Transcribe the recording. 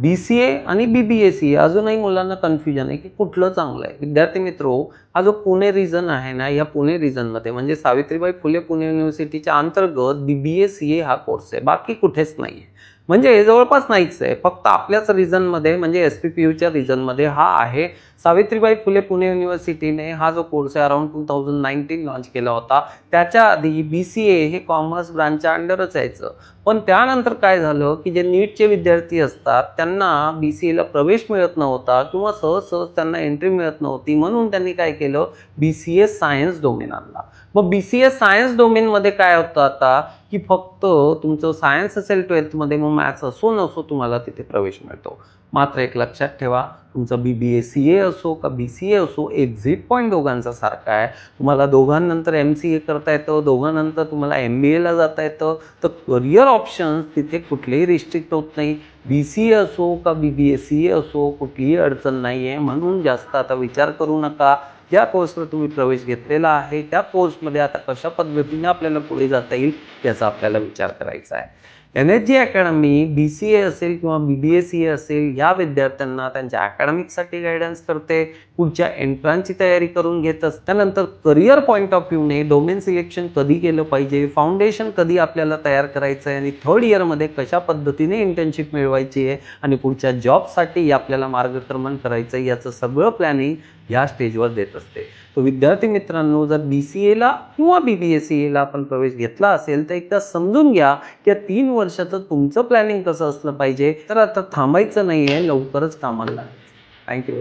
BCA आणि BBACA अजूनही मुलांना कन्फ्युजन आहे की कुठलं चांगलं आहे. विद्यार्थी मित्रो, हा जो पुणे रिजन आहे ना, या पुणे रिजनमध्ये म्हणजे सावित्रीबाई फुले पुणे युनिव्हर्सिटीच्या अंतर्गत BBACA हा कोर्स आहे. बाकी कुठेच नाही आहे. म्हणजे जवळपास नाहीच आहे. फक्त आपल्याच रिजनमध्ये म्हणजे SPPUच्या रिजनमध्ये हा आहे. सावित्रीबाई फुले पुणे युनिव्हर्सिटीने हा जो कोर्स आहे अराउंड 2019 लॉन्च केला होता. त्याच्या आधी BCA हे कॉमर्स ब्रांचच्या अंडरच यायचं. पण त्यानंतर काय झालं की जे नीटचे विद्यार्थी असतात त्यांना BCAला प्रवेश मिळत नव्हता किंवा सहज सहज त्यांना एंट्री मिळत नव्हती, म्हणून त्यांनी काय केलं, BCA सायन्स डोमेन आणला. मग BCA सायन्स डोमेनमध्ये काय होतं आता की फक्त तुमचं सायन्स असेल 12th मग मॅथ्स असो नसो तुम्हाला तिथे प्रवेश मिळतो. मात्र एक लक्षात ठेवा, तुमचं BBACA असो का BCA असो, एक्झिट पॉईंट दोघांचा सारखा आहे. तुम्हाला दोघांनंतर MCA करता येतं, दोघांनंतर तुम्हाला MBAला जाता येतं. तर करिअर ऑप्शन्स तिथे कुठलेही रिस्ट्रिक्ट होत नाही. BCA असो का BBACA असो, कुठलीही अडचण नाही आहे. म्हणून जास्त आता विचार करू नका. ज्या कोर्सवर तुम्ही प्रवेश घेतलेला आहे त्या कोर्समध्ये आता कशा पद्धतीने आपल्याला पुढे जाता येईल याचा आपल्याला विचार करायचा आहे. NSG अकॅडमी BCA असेल किंवा BBACA असेल या विद्यार्थ्यांना त्यांच्या अकॅडमिकसाठी गायडन्स करते. पुढच्या एंट्रन्सची तयारी करून घेत असते. त्यानंतर करिअर पॉईंट ऑफ व्ह्यूने डोमेन सिलेक्शन कधी केलं पाहिजे, फाउंडेशन कधी आपल्याला तयार करायचं आहे आणि 3rd इयरमध्ये कशा पद्धतीने इंटर्नशिप मिळवायची आहे आणि पुढच्या जॉबसाठी आपल्याला मार्गक्रमण करायचं आहे याचं सगळं प्लॅनिंग या स्टेजवर देत असते. तो विद्यार्थी मित्रांनो, जर BCAला किंवा BBACAला आपण प्रवेश घेतला असेल तर एकदा समजून घ्या की या 3 वर्षाचं तुमचं प्लॅनिंग कसं असलं पाहिजे. तर आता थांबायचं नाही आहे, लवकरच कामाला लागायचं. थँक्यू.